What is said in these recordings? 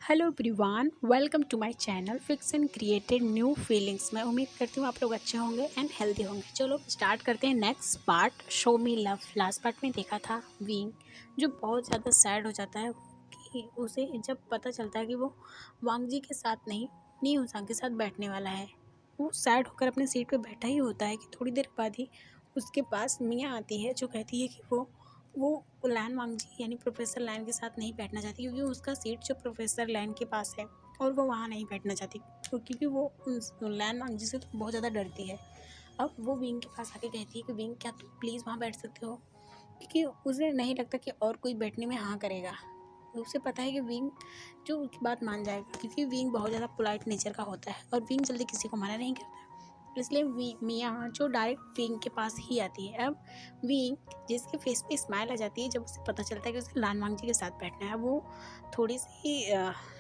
Hello everyone, welcome to my channel fix and created new feelings. मैं उम्मीद करती हूँ आप लोग अच्छे होंगे एंड हेल्दी होंगे। चलो स्टार्ट करते हैं नेक्स्ट पार्ट, शो मी लव। लास्ट पार्ट में देखा था विंग जो बहुत ज़्यादा सैड हो जाता है कि उसे जब पता चलता है कि वो वांग जी के साथ नहीं, नी उसांग के साथ बैठने वाला है। वो सैड होकर अपने सीट पर बैठा ही होता है कि थोड़ी देर बाद ही उसके पास मियाँ आती है जो कहती है कि वो लैन वांग जी यानी प्रोफेसर लैन के साथ नहीं बैठना चाहती क्योंकि उसका सीट जो प्रोफेसर लैन के पास है और वो वहाँ नहीं बैठना चाहती क्योंकि वो लैन वांग जी से तो बहुत ज़्यादा डरती है। अब वो विंग के पास आके कहती है कि विंग क्या तुम प्लीज़ वहाँ बैठ सकते हो, क्योंकि उसे नहीं लगता कि और कोई बैठने में हाँ करेगा। उसे पता है कि विंग जो उसकी बात मान जाएगा क्योंकि विंग बहुत ज़्यादा पोलाइट नेचर का होता है और विंग जल्दी किसी को मना नहीं करता। इसलिए मियाँ जो डायरेक्ट विंग के पास ही आती है। अब विंग जिसके फेस पे स्माइल आ जाती है जब उसे पता चलता है कि उसे लान वांग जी के साथ बैठना है, वो थोड़ी सी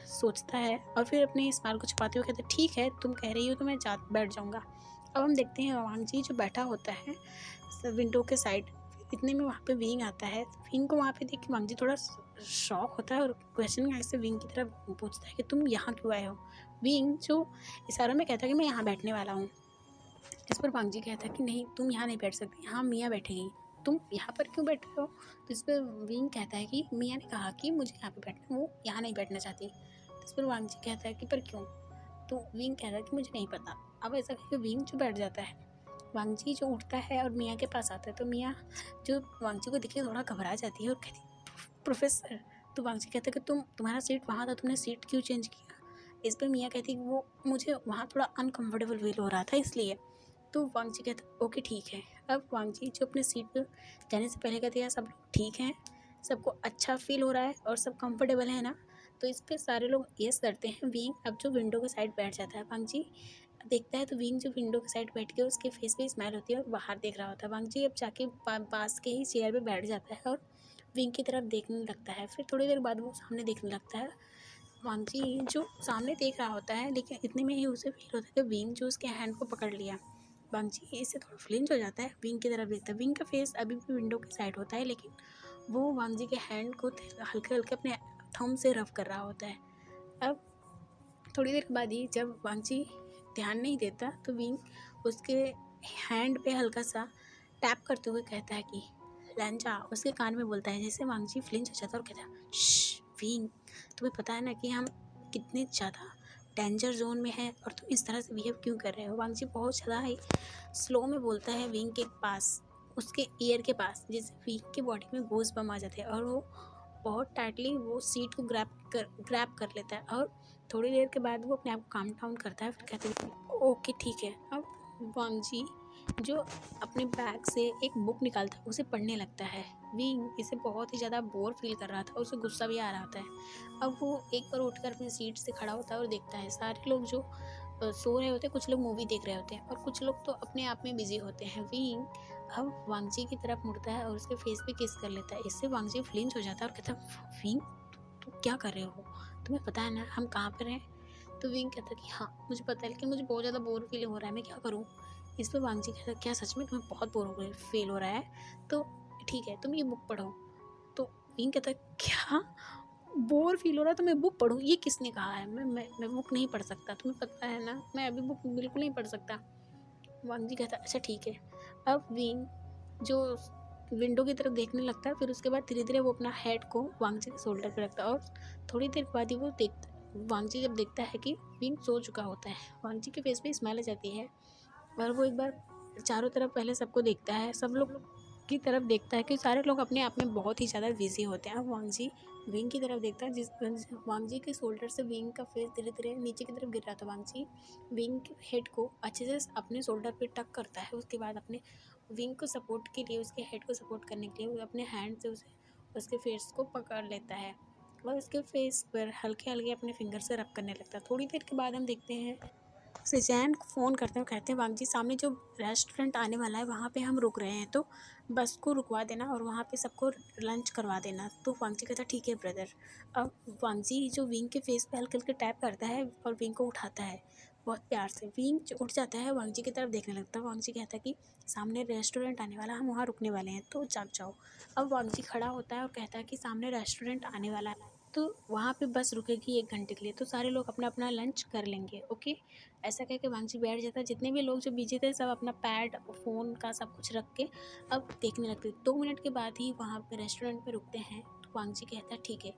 सोचता है और फिर अपने स्माइल को छुपाते हुए कहते हैं ठीक है तुम कह रही हो तो मैं बैठ जाऊँगा। अब हम देखते हैं वांग जी जो बैठा होता है विंडो के साइड। इतने में वहाँ पे विंग आता है। विंग को वहाँ पे देख के वांग जी थोड़ा शॉक होता है और क्वेश्चन आगे से विंग की तरफ पूछता है कि तुम यहाँ क्यों आए हो। विंग जो इशारों में कहता है कि मैं यहाँ बैठने वाला हूँ। इस पर वांग जी कहता है कि नहीं तुम यहाँ नहीं बैठ सकती, यहाँ मियाँ बैठेगी, तुम यहाँ पर क्यों बैठ रहे हो। तो इस पर विंग कहता है कि मियाँ ने कहा कि मुझे यहाँ पे बैठना, वो यहाँ नहीं बैठना चाहती। तो इस पर वांग जी कहता है कि पर क्यों। तो विंग कहता है कि मुझे नहीं पता। अब ऐसा करके विंग जो बैठ जाता है, वांग जी जो उठता है और मियाँ के पास आता है तो मियाँ जो वांग जी को देखिए थोड़ा घबरा जाती है और कहती प्रोफेसर। तो वांग जी कहता है कि तुम्हारा सीट वहाँ था, तुमने सीट क्यों चेंज किया। इस पर मियाँ कहती है कि वो मुझे वहाँ थोड़ा अनकम्फर्टेबल फील हो रहा था इसलिए। तो वांग जी कहते ओके ठीक है। अब वांग जी जो अपने सीट पर जाने से पहले कहते हैं सब लोग ठीक हैं, सबको अच्छा फील हो रहा है और सब कंफर्टेबल है ना। तो इस पर सारे लोग यस करते हैं। विंग अब जो विंडो के साइड बैठ जाता है, वांग जी देखता है तो विंग जो विंडो के साइड बैठ के उसके फेस पे स्माइल होती है और बाहर देख रहा होता है। वांग जी अब जाके पास के ही चेयर पे बैठ जाता है और विंग की तरफ देखने लगता है। फिर थोड़ी देर बाद वो सामने देखने लगता है। वांग जी जो सामने देख रहा होता है लेकिन इतने में ही उसे फील होता है कि विंग जो उसके हैंड को पकड़ लिया। वांग जी इससे थोड़ा फ्लिंच हो जाता है, विंग की तरफ देखता है। विंग का फेस अभी भी विंडो की साइड होता है लेकिन वो वांग जी के हैंड को हल्के हल्के अपने थंब से रफ कर रहा होता है। अब थोड़ी देर बाद ही जब वांग जी ध्यान नहीं देता तो विंग उसके हैंड पे हल्का सा टैप करते हुए कहता है कि लैंजा, उसके कान में बोलता है। जैसे वांग जी फ्लिंच हो जाता है और कहता है श्श विंग, तुम्हें पता है ना कि हम कितने ज़्यादा डेंजर जोन में है और तुम इस तरह से बिहेव क्यों कर रहे हो। वांग जी बहुत ज़्यादा ही स्लो में बोलता है विंग के पास, उसके ईयर के पास, जिससे विंग की बॉडी में गोज़ बम आ जाते हैं और वो बहुत टाइटली वो सीट को ग्रैब कर लेता है और थोड़ी देर के बाद वो अपने आप को काम डाउन करता है। फिर कहते हैं ओके ठीक है। अब वांग जी जो अपने बैग से एक बुक निकालता है उसे पढ़ने लगता है। विंग इसे बहुत ही ज़्यादा बोर फील कर रहा था और उसे गुस्सा भी आ रहा होता है। अब वो एक बार उठकर अपनी सीट से खड़ा होता है और देखता है सारे लोग जो सो रहे होते हैं, कुछ लोग मूवी देख रहे होते हैं और कुछ लोग तो अपने आप में बिजी होते हैं। विंग अब वांग जी की तरफ मुड़ता है और उसके फेस पे किस कर लेता है। इससे वांग जी फ्लिंच हो जाता है और कहता है विंग तुम क्या कर रहे हो, तुम्हें पता है ना हम कहाँ पर हैं। तो विंग कहता है कि हाँ मुझे पता है लेकिन मुझे बहुत ज़्यादा बोर फील हो रहा है, मैं क्या करूँ। इस पर वांग जी कहता है क्या सच में तुम्हें बहुत बोर फील हो रहा है, तो ठीक है तुम ये बुक पढ़ो। तो विंग कहता है क्या बोर फील हो रहा है तो मैं बुक पढूँ, ये किसने कहा है। मैं बुक नहीं पढ़ सकता, तुम्हें पता है ना मैं अभी बुक बिल्कुल नहीं पढ़ सकता। वांग जी कहता है अच्छा ठीक है। अब विंग जो विंडो की तरफ देखने लगता है, फिर उसके बाद धीरे धीरे वो अपना हेड को वांग जी के शोल्डर पर रखता है और थोड़ी देर बाद ही वो देखता वांग जी जब देखता है कि विंग सो चुका होता है, वांग जी के फेस पे स्माइल आ जाती है और वो एक बार चारों तरफ पहले सबको देखता है, सब लोग की तरफ देखता है कि सारे लोग अपने आप में बहुत ही ज़्यादा बिजी होते हैं। अब वांग जी विंग की तरफ देखता है, जिस वांग जी के शोल्डर से विंग का फेस धीरे धीरे नीचे की तरफ गिर रहा था। वांग जी विंग के हेड को अच्छे से अपने शोल्डर पे टक करता है, उसके बाद अपने विंग को सपोर्ट के लिए, उसके हेड को सपोर्ट करने के लिए वो अपने हैंड से उसे उसके फेस को पकड़ लेता है और उसके फेस पर हल्के हल्के अपने फिंगर से रब करने लगता है। थोड़ी देर के बाद हम देखते हैं सिजैन को फ़ोन करते हैं, कहते हैं वांग जी सामने जो रेस्टोरेंट आने वाला है वहाँ पे हम रुक रहे हैं, तो बस को रुकवा देना और वहाँ पे सबको लंच करवा देना। तो वांग जी कहता है ठीक है ब्रदर। अब वांग जी जो विंग के फेस पे हल्के हल्के टैप करता है और विंग को उठाता है बहुत प्यार से। विंग जो उठ जाता है वांग जी की तरफ देखने लगता है। वांग जी कहता है कि सामने रेस्टोरेंट आने वाला, हम वहाँ रुकने वाले हैं तो जाग जाओ। अब वांग जी खड़ा होता है और कहता है कि सामने रेस्टोरेंट आने वाला है तो वहाँ पे बस रुकेगी 1 घंटे के लिए, तो सारे लोग अपना अपना लंच कर लेंगे, ओके। ऐसा कह के वांगजी बैठ जाता है। जितने भी लोग जो बिजी थे सब अपना पैड, फ़ोन का सब कुछ रख के अब देखने लगते। 2 मिनट के बाद ही वहाँ पे रेस्टोरेंट में रुकते हैं, तो वांगजी कहता है ठीक है,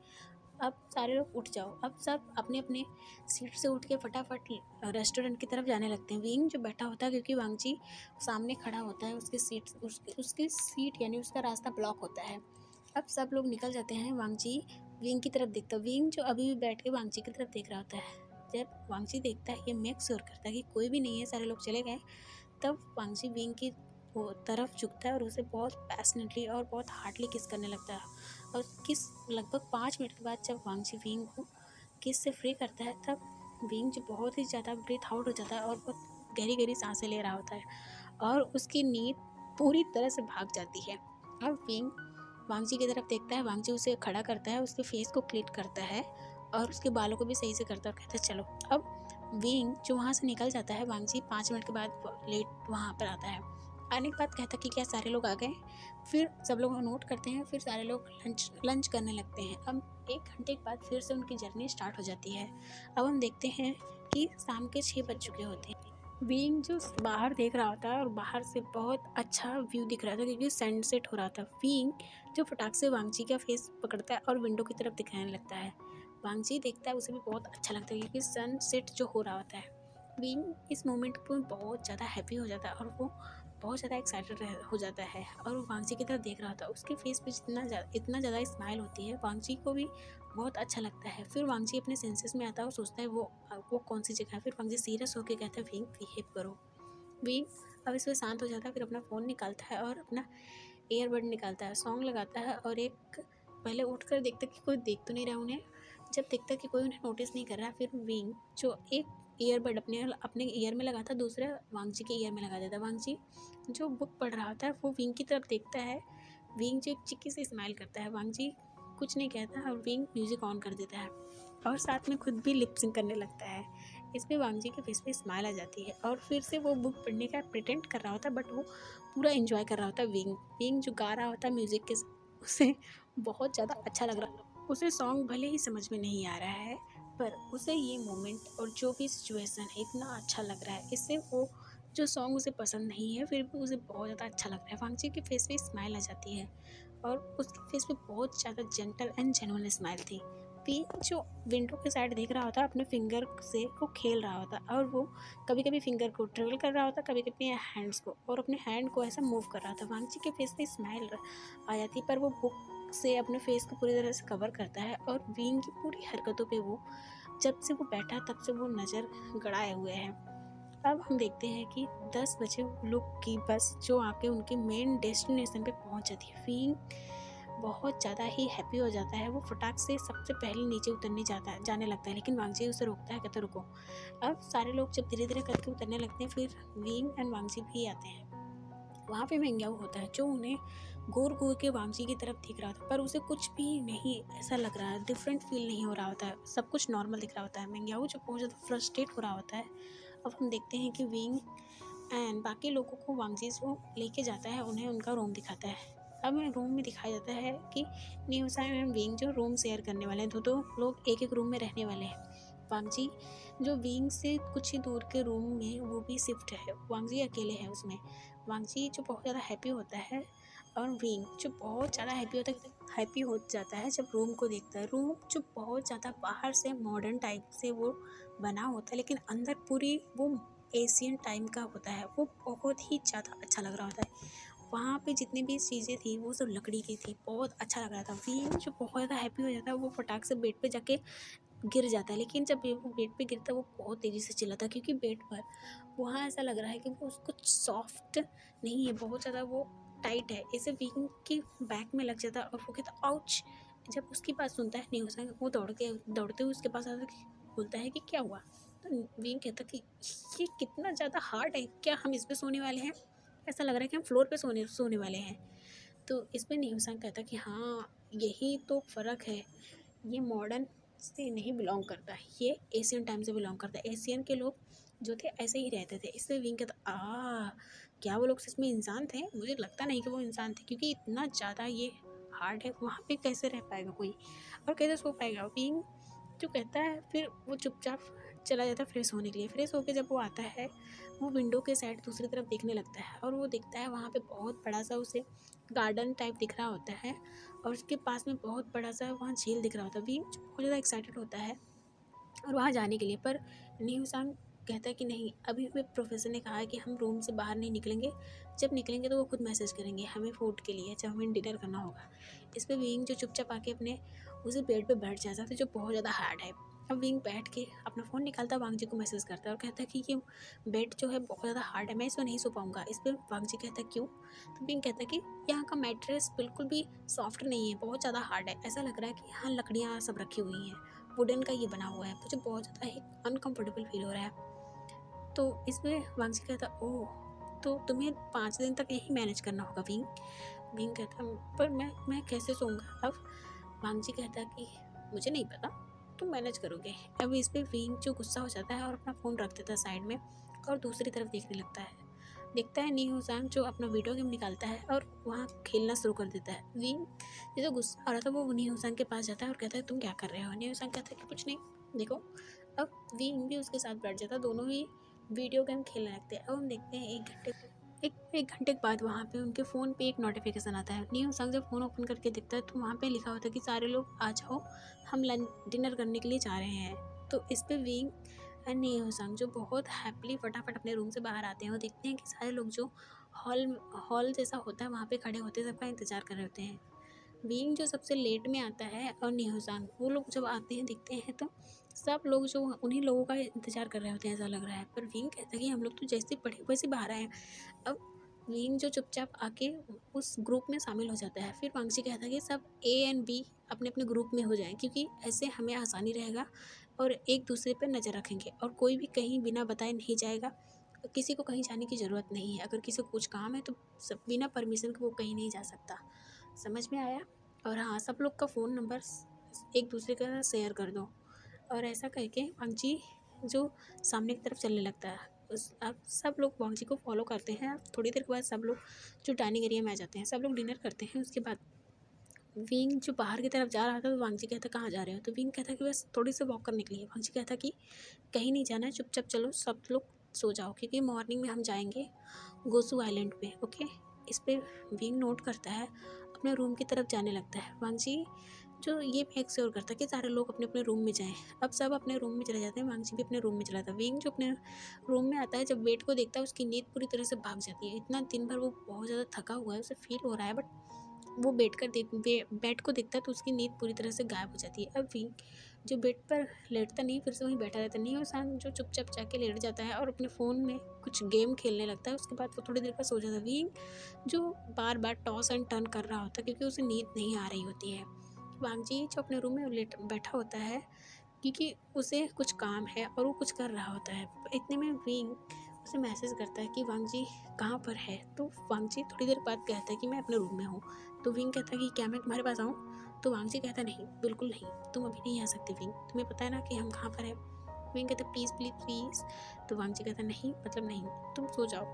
अब सारे लोग उठ जाओ। अब सब अपने अपने सीट से उठ के फटाफट रेस्टोरेंट की तरफ जाने लगते हैं। विंग जो बैठा होता है, क्योंकि वांगजी सामने खड़ा होता है, उसकी सीट यानी उसका रास्ता ब्लॉक होता है। अब सब लोग निकल जाते हैं। वांगजी विंग की तरफ देखता है। विंग जो अभी भी बैठ के वांगजी की तरफ देख रहा होता है। जब वांगजी देखता है, ये मेक श्योर करता है कि कोई भी नहीं है, सारे लोग चले गए, तब वांगजी विंग की वो तरफ झुकता है और उसे बहुत पैशनेटली और बहुत हार्डली किस करने लगता है। और किस लगभग 5 मिनट के बाद जब वांगजी विंग को किस से फ्री करता है, तब विंग जो बहुत ही ज़्यादा ब्रीथ आउट हो जाता है और बहुत गहरी गहरी सांसें ले रहा होता है और उसकी नींद पूरी तरह से भाग जाती है। अब विंग वांगजी की तरफ देखता है। वांगजी उसे खड़ा करता है, उसके फेस को क्लीट करता है और उसके बालों को भी सही से करता है और कहता है चलो। अब विंग जो वहाँ से निकल जाता है, वांगजी 5 मिनट के बाद लेट वहाँ पर आता है। आने के बाद कहता कि क्या सारे लोग आ गए। फिर सब लोग नोट करते हैं। फिर सारे लोग लंच करने लगते हैं। अब 1 घंटे के बाद फिर से उनकी जर्नी स्टार्ट हो जाती है। अब हम देखते हैं कि शाम के 6 बज चुके होते हैं। विंग जो बाहर देख रहा होता है और बाहर से बहुत अच्छा व्यू दिख रहा था, क्योंकि सनसेट हो रहा था। विंग जो फटाक से वांगजी का फेस पकड़ता है और विंडो की तरफ दिखाने लगता है। वांगजी देखता है, उसे भी बहुत अच्छा लगता है, क्योंकि सनसेट जो हो रहा होता है। विंग इस मोमेंट पर बहुत ज़्यादा हैप्पी हो जाता है और वो बहुत ज़्यादा एक्साइटेड हो जाता है और वो वांगजी की तरफ देख रहा था। उसके फेस पे इतना ज़्यादा स्माइल होती है, वांगजी को भी बहुत अच्छा लगता है। फिर वांगजी अपने सेंसेस में आता है और सोचता है वो कौन सी जगह है। फिर वांगजी सीरियस होकर कहता है विंग बिहेव करो। विंग अब इसमें शांत हो जाता है। फिर अपना फ़ोन निकालता है और अपना ईयरबड निकालता है, सॉन्ग लगाता है और एक पहले उठकर देखता है कि कोई देख तो नहीं रहा उन्हें। जब देखता है कि कोई उन्हें नोटिस नहीं कर रहा, फिर विंग जो एक ईयरबड अपने अपने ईयर में लगाता है, दूसरा वांगजी के ईयर में लगा देता है। वांगजी जो बुक पढ़ रहा होता है वो विंग की तरफ देखता है। विंग जो एक चिक्की से स्माइल करता है। वांगजी कुछ नहीं कहता और विंग म्यूज़िक ऑन कर देता है और साथ में खुद भी लिप सिंक करने लगता है। इसमें वांगजी के फेस पे स्माइल आ जाती है और फिर से वो बुक पढ़ने का प्रिटेंड कर रहा होता है, बट वो पूरा एंजॉय कर रहा होता है। विंग जो गा रहा होता है म्यूज़िक के उसे बहुत ज़्यादा अच्छा लग रहा। उसे सॉन्ग भले ही समझ में नहीं आ रहा है, पर उसे ये मोमेंट और जो भी सिचुएशन है इतना अच्छा लग रहा है। इससे वो जो सॉन्ग उसे पसंद नहीं है, फिर भी उसे बहुत ज़्यादा अच्छा लग रहा है। वांगजी के फेस पे स्माइल आ जाती है और उसके फेस पे बहुत ज़्यादा जेंटल एंड जेन्युइन स्माइल थी। विंग जो विंडो के साइड देख रहा होता, अपने फिंगर से वो खेल रहा होता और वो कभी कभी फिंगर को ट्रेवल कर रहा होता, कभी कभी हैंड्स को, और अपने हैंड को ऐसा मूव कर रहा था। वांगजी के फेस पे स्माइल आ जाती, पर वो बुक से अपने फेस को पूरी तरह से कवर करता है और विंग की पूरी हरकतों पे वो जब से वो बैठा तब से वो नज़र गड़ाए हुए हैं। अब हम देखते हैं कि 10 बजे लोग की बस जो आके उनके मेन डेस्टिनेशन पे पहुंच जाती है। विंग बहुत ज़्यादा ही हैप्पी हो जाता है। वो फटाक से सबसे पहले नीचे उतरने जाने लगता है, लेकिन वांगजी उसे रोकता है, कहता रुको। अब सारे लोग जब धीरे धीरे करके उतरने लगते हैं, फिर विंग एंड वांगजी भी आते हैं। वहाँ पे मेंग्याओ होता है जो उन्हें घूर घूर के वांगजी की तरफ दिख रहा था, पर उसे कुछ भी नहीं ऐसा लग रहा है, डिफरेंट फील नहीं हो रहा होता है, सब कुछ नॉर्मल दिख रहा होता है। मेंग्याओ जो बहुत ज़्यादा फ्रस्ट्रेट हो रहा होता है। अब हम देखते हैं कि विंग एंड बाकी लोगों को वांगजी जो लेके जाता है, उन्हें उनका रूम दिखाता है। अब रूम में दिखाया जाता है कि न्यूसान एंड विंग जो रूम शेयर करने वाले हैं, दो लोग एक एक रूम में रहने वाले हैं। वांगजी जो विंग से कुछ ही दूर के रूम में वो भी शिफ्ट है, वांगजी अकेले है उसमें। वांगजी जो बहुत ज़्यादा हैप्पी होता है और विंग जो बहुत ज़्यादा हैप्पी हो जाता है जब रूम को देखता है। रूम जो बहुत ज़्यादा बाहर से मॉडर्न टाइप से वो बना होता है, लेकिन अंदर पूरी वो एशियन टाइम का होता है। वो बहुत ही ज़्यादा अच्छा लग रहा होता है। वहाँ पे जितनी भी चीज़ें थी वो सब लकड़ी की थी, बहुत अच्छा लग रहा था। विंग जो बहुत ज़्यादा हैप्पी हो जाता है, वो फटाक से बेड पे जाके गिर जाता है, लेकिन जब वो बेड पे गिरता है वो बहुत तेज़ी से चिल्लाता है, क्योंकि बेड पर वहाँ ऐसा लग रहा है कि वो उसको सॉफ्ट नहीं है, बहुत ज़्यादा वो टाइट है। इसे विंग के बैक में लग जाता है और वो कहता आउच। जब उसकी बात सुनता है न्यूसन, वो दौड़ते हुए उसके पास आता है, बोलता है कि क्या हुआ। तो विंग कहता कि ये कितना ज़्यादा हार्ड है, क्या हम इस पे सोने वाले हैं, ऐसा लग रहा है कि हम फ्लोर पे सोने वाले हैं। तो इस पर न्यूसन कहता कि हाँ यही तो फ़र्क है, ये मॉडर्न से नहीं बिलोंग करता, ये एशियन टाइम से बिलोंग करता है। एशियन के लोग जो थे ऐसे ही रहते थे। इसलिए विंग कहता क्या वो लोग सच में इंसान थे, मुझे लगता नहीं कि वो इंसान थे, क्योंकि इतना ज़्यादा ये हार्ड है वहाँ पे कैसे रह पाएगा कोई और कैसे सो पाएगा। विंग जो कहता है फिर वो चुपचाप चला जाता है फ्रेश होने के लिए। फ्रेश होकर जब वो आता है वो विंडो के साइड दूसरी तरफ देखने लगता है और वो देखता है वहाँ पे बहुत बड़ा सा उसे गार्डन टाइप दिख रहा होता है और उसके पास में बहुत बड़ा सा वहाँ झील दिख रहा होता है। विंग बहुत ज़्यादा एक्साइटेड होता है और वहाँ जाने के लिए, पर न्यूसंग कहता है कि नहीं, अभी भी प्रोफेसर ने कहा है कि हम रूम से बाहर नहीं निकलेंगे, जब निकलेंगे तो वो खुद मैसेज करेंगे हमें फूड के लिए जब हमें डिनर करना होगा। इस पर विंग जो चुपचाप आके अपने उसी बेड पे बैठ जाता है जो बहुत ज़्यादा हार्ड है। अब विंग बैठ के अपना फ़ोन निकालता है, वांग जी को मैसेज करता है और कहता है कि ये बेड जो है बहुत ज़्यादा हार्ड है, मैं इसमें नहीं सो पाऊँगा। इस पर वांग जी कहता है क्यों? तो विंग कहता है कि यहाँ का मैट्रेस बिल्कुल भी सॉफ्ट नहीं है, बहुत ज़्यादा हार्ड है, ऐसा लग रहा है कि यहाँ लकड़ियाँ सब रखी हुई हैं, वुडन का ये बना हुआ है, मुझे बहुत ज़्यादा ही अनकंफर्टेबल फील हो रहा है। तो इसमें वांगजी कहता ओह, तो तुम्हें 5 दिन तक यही मैनेज करना होगा विंग। विंग कहता पर मैं कैसे सोऊंगा अब? वांगजी कहता कि मुझे नहीं पता, तुम मैनेज करोगे। अब इस पे विंग जो गुस्सा हो जाता है और अपना फ़ोन रख देता है साइड में और दूसरी तरफ देखने लगता है। देखता है नी हुसैन जो अपना वीडियो गेम निकालता है और वहाँ खेलना शुरू कर देता है। विंग ये जो गुस्सा आ रहा था वो नी हुसैन के पास जाता है और कहता है तुम क्या कर रहे हो? नी हुसैन कहता है कि कुछ नहीं, देखो। अब विंग भी उसके साथ बैठ जाता है, दोनों ही वीडियो गेम खेलने लगते हैं। अब हम देखते हैं एक घंटे के बाद वहाँ पे उनके फ़ोन पे एक नोटिफिकेशन आता है। नी हुसैन जब फ़ोन ओपन करके देखता है तो वहाँ पे लिखा होता है कि सारे लोग आ जाओ, हम डिनर करने के लिए जा रहे हैं। तो इस पे विंग एंड नी हुसैन जो बहुत हैप्पीली फटाफट अपने रूम से बाहर आते हैं और देखते हैं कि सारे लोग जो हॉल हॉल जैसा होता है वहाँ पे खड़े होते हैं, सबका इंतज़ार कर रहे होते हैं। बीइंग जो सबसे लेट में आता है और न्यूज़ान वो लोग जब आते हैं दिखते हैं तो सब लोग जो उन्हीं लोगों का इंतज़ार कर रहे होते हैं ऐसा लग रहा है। पर विंग कहता है कि हम लोग तो जैसे पढ़े वैसे बाहर आए हैं। अब विंग जो चुपचाप आके उस ग्रुप में शामिल हो जाता है। फिर वांगची कहता है कि सब ए एंड बी अपने अपने ग्रुप में हो जाएं क्योंकि ऐसे हमें आसानी रहेगा और एक दूसरे पर नज़र रखेंगे और कोई भी कहीं बिना बताए नहीं जाएगा। किसी को कहीं जाने की ज़रूरत नहीं है, अगर किसी को कुछ काम है तो सब बिना परमिशन के वो कहीं नहीं जा सकता। समझ में आया? और हाँ, सब लोग का फ़ोन नंबर एक दूसरे का शेयर कर दो। और ऐसा करके वांगजी जो सामने की तरफ चलने लगता है। उस अब सब लोग वांगजी को फॉलो करते हैं। थोड़ी देर के बाद सब लोग जो डाइनिंग एरिया में आ जाते हैं, सब लोग डिनर करते हैं। उसके बाद विंग जो बाहर की तरफ जा रहा था तो वांगजी कहता कहाँ जा रहे हो? तो विंग कहता कि बस थोड़ी सी वॉक करने के लिए। वांगजी कहता कि कहीं नहीं जाना है, चुपचाप चलो, सब लोग सो जाओ क्योंकि मॉर्निंग में हम जाएंगे गोसू आइलैंड पे, ओके। इस पे विंग नोट करता है, अपने रूम की तरफ जाने लगता है। वांगजी जो ये मेक श्योर करता है कि सारे लोग अपने अपने रूम में जाएं। अब सब अपने रूम में चले जाते हैं, वांगजी भी अपने रूम में चला जाता है। विंग जो अपने रूम में आता है, जब बेड को देखता है उसकी नींद पूरी तरह से भाग जाती है। इतना दिन भर वो बहुत ज़्यादा थका हुआ है, उसे फील हो रहा है, बट वो बेड को देखता है तो उसकी नींद पूरी तरह से गायब हो जाती है। अब विंग जो बेड पर लेटता नहीं, फिर से वहीं बैठा रहता नहीं है। इंसान जो चुपचाप जाके लेट जाता है और अपने फ़ोन में कुछ गेम खेलने लगता है। उसके बाद वो थोड़ी देर बाद सो जाता है। विंग जो बार बार टॉस एंड टर्न कर रहा होता है क्योंकि उसे नींद नहीं आ रही होती है। वांगजी जो अपने रूम में लेट बैठा होता है क्योंकि उसे कुछ काम है और वो कुछ कर रहा होता है। इतने में विंग उसे मैसेज करता है कि वांगजी कहाँ पर है? तो वांगजी थोड़ी देर बाद कहता है कि मैं अपने रूम में हूँ। तो विंग कहता है कि क्या मैं तुम्हारे पास आऊँ? तो वांगजी कहता नहीं, बिल्कुल नहीं, तुम अभी नहीं आ सकती विंग, तुम्हें पता है ना कि हम कहाँ पर हैं। विंग कहता प्लीज़ प्लीज़ प्लीज़। तो वांगजी कहता नहीं, मतलब नहीं, तुम सो जाओ।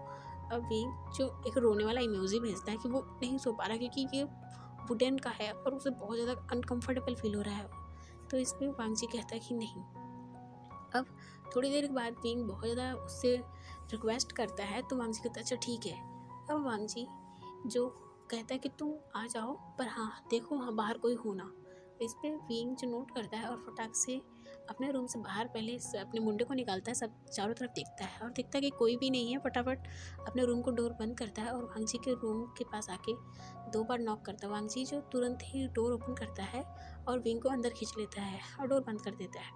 अब विंग जो एक रोने वाला इमोजी भेजता है कि वो नहीं सो पा रहा क्योंकि ये वुडन का है और उसे बहुत ज़्यादा अनकंफर्टेबल फील हो रहा है। तो इसमें वांगजी कहता है कि नहीं। अब थोड़ी देर के बाद विंग बहुत ज़्यादा उससे रिक्वेस्ट करता है तो वांगजी कहता है अच्छा ठीक है। अब वांगजी जो कहता है कि तुम आ जाओ, पर हाँ देखो वहाँ बाहर कोई हो ना। इस पे विंग जो नोट करता है और फटाक से अपने रूम से बाहर पहले से अपने मुंडे को निकालता है, सब चारों तरफ देखता है और देखता है कि कोई भी नहीं है। फटाफट अपने रूम को डोर बंद करता है और वांगजी के रूम के पास आके 2 बार नॉक करता है। वांगजी जो तुरंत ही डोर ओपन करता है और विंग को अंदर खींच लेता है और डोर बंद कर देता है।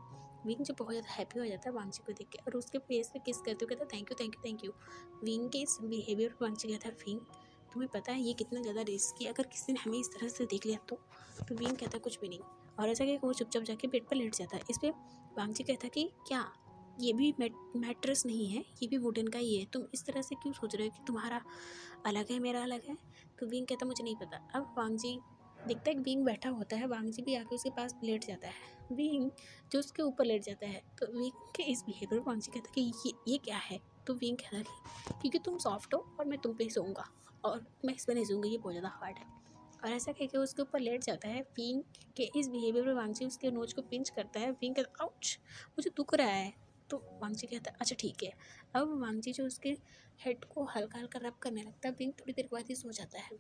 विंग जो बहुत ज़्यादा हैप्पी हो जाता है वांगजी को देख के और उसके फेस पे किस करते हुए कहता है thank you thank you thank you. Wing के इस बिहेवियर पर वांगजी कहता है विंग तुम्हें पता है ये कितना ज़्यादा रिस्की है, अगर किसी ने हमें इस तरह से देख लिया तो विंग कहता है कुछ भी नहीं। और ऐसा कि वो चुपचाप जाके बेड पर लेट जाता है। इस पर वांगजी कहता है कि क्या ये भी मैट्रेस नहीं है, ये भी वुडन का ही है, तुम इस तरह से क्यों सोच रहे हो कि तुम्हारा अलग है मेरा अलग है? तो विंग कहता मुझे नहीं पता। अब वांगजी देखता है कि विंग बैठा होता है, वांगजी भी आके उसके पास लेट जाता है। विंग जो उसके ऊपर लेट जाता है तो विंग के इस बिहेवियर वांगजी कहता है कि ये क्या है? तो विंग कहता है कि क्योंकि तुम सॉफ्ट हो और मैं तुम पे ही सोऊंगा और मैं इस पर नहीं सोऊंगा, ये बहुत ज़्यादा हार्ड है। और ऐसा कह के उसके ऊपर लेट जाता है। विंग के इस बिहेवियर में वांगजी उसके नोज को पिंच करता है। विंग कहता है आउच, मुझे दुख रहा है। तो वांगजी कहता है अच्छा ठीक है। अब वांगजी जो उसके हेड को हल्का हल्का रब करने लगता है। विंग थोड़ी देर बाद ही सो जाता है।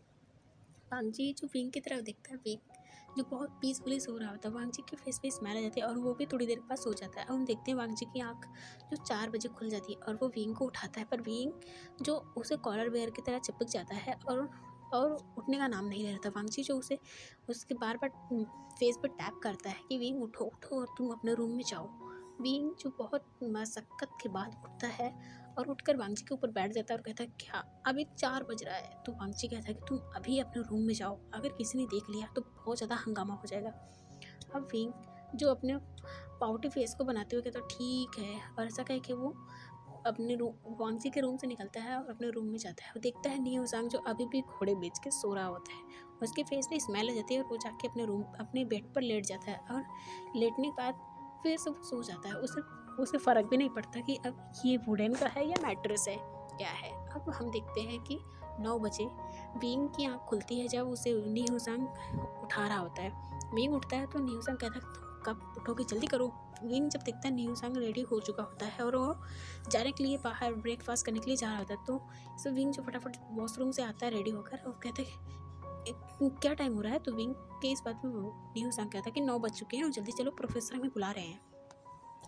वांगजी जो विंग की तरफ देखता है, विंग जो बहुत पीसफुली सो रहा होता है, वांगजी के फेस पे स्माइल आ जाती है और वो भी थोड़ी देर के बाद सो जाता है। अब हम देखते हैं वांगजी की आँख जो 4 बजे खुल जाती है और वो विंग को उठाता है, पर विंग जो उसे कॉलर बेयर की तरह चिपक जाता है और उठने का नाम नहीं ले रहा था। वांगजी जो उसे उसके बार बार फेस पर टैप करता है कि विंग उठो उठो और तुम अपने रूम में जाओ। विंग जो बहुत मशक्क़त के बाद उठता है और उठकर वांगजी के ऊपर बैठ जाता है और कहता है क्या अभी 4 बज रहा है। तो वांगजी कहता है कि तुम अभी अपने रूम में जाओ, अगर किसी ने देख लिया तो बहुत ज़्यादा हंगामा हो जाएगा। अब विंग जो अपने पाउटी फेस को बनाते हुए कहता है ठीक है, और ऐसा कह के वो अपने रूम वांगजी के रूम से निकलता है और अपने रूम में जाता है। वो देखता है न्यू सांग जो अभी भी घोड़े बेच के सो रहा होता है। उसके फेस पे स्मेल आ जाती है और वो जाके अपने बेड पर लेट जाता है और लेटने के बाद फिर से वो सो जाता है। उसे फ़र्क भी नहीं पड़ता कि अब ये वुडन का है या मैट्रेस है क्या है। अब हम देखते हैं कि 9 बजे विंग की आँख खुलती है जब उसे न्यू सांग उठा रहा होता है। विंग उठता है तो न्यू सांग कहता है कब उठोगे, जल्दी करो। विंग जब देखता है न्यू सांग रेडी हो चुका होता है और वो जाने के लिए बाहर ब्रेकफास्ट करने के लिए जा रहा होता है, तो इस विंग जो फटाफट वॉशरूम से आता है रेडी होकर और कहता है क्या टाइम हो रहा है। तो विंग के इस बात में न्यू सांग कहता है कि 9 बज चुके हैं और जल्दी चलो, प्रोफेसर हमें बुला रहे हैं।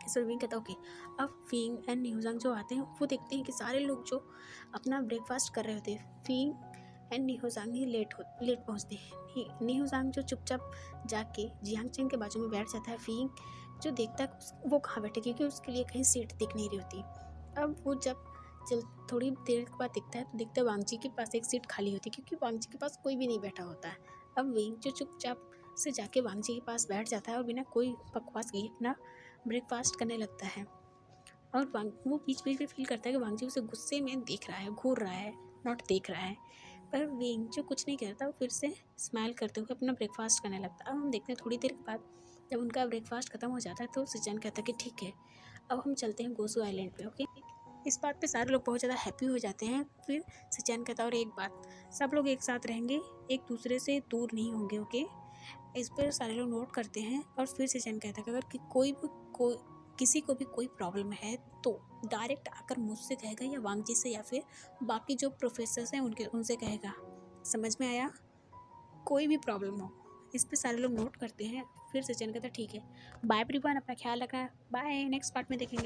सो विंग कहता है ओके। अब विंग एंड न्यूजंग जो आते हैं वो देखते हैं कि सारे लोग जो अपना ब्रेकफास्ट कर रहे होते हैं, विंग एंड न्यूजंग ही लेट पहुंचते हैं। न्यूजंग जो चुपचाप जाके जियांग चेंग के बाजू में बैठ जाता है। विंग जो देखता है वो कहाँ बैठे, क्योंकि उसके लिए कहीं सीट दिख नहीं रही होती। अब वो जब थोड़ी देर के बाद दिखता है तो देखता है वांगजी के पास एक सीट खाली होती है, क्योंकि वांगजी के पास कोई भी नहीं बैठा होता है। अब विंग जो चुपचाप से जाके वांगजी के पास बैठ जाता है और बिना कोई बकवास किए अपना ब्रेकफास्ट करने लगता है। और वो बीच बीच में फील करता है कि वांगजी उसे गुस्से में देख रहा है, घूर रहा है, नॉट देख रहा है। पर विंग जो कुछ नहीं करता, वो फिर से स्माइल करते हुए अपना ब्रेकफास्ट करने लगता है। अब हम देखते हैं थोड़ी देर के बाद जब उनका ब्रेकफास्ट खत्म हो जाता है तो सिचन कहता है कि ठीक है अब हम चलते हैं गोसू आइलैंड पे। ओके, इस बात पे सारे लोग बहुत ज़्यादा हैप्पी हो जाते हैं। फिर सिचन कहता है और एक बात, सब लोग एक साथ रहेंगे, एक दूसरे से दूर नहीं होंगे। ओके, इस पर सारे लोग नोट करते हैं। और फिर सिचन कहता है कि अगर किसी को भी कोई प्रॉब्लम है तो डायरेक्ट आकर मुझसे कहेगा या वांगजी से या फिर बाकी जो प्रोफेसर्स हैं उनसे कहेगा। समझ में आया? कोई भी प्रॉब्लम हो। इस पे सारे लोग नोट करते हैं। फिर सिचन कहता है ठीक है, बाय एवरीवन, अपना ख्याल रखना, बाय, नेक्स्ट पार्ट में देखेंगे।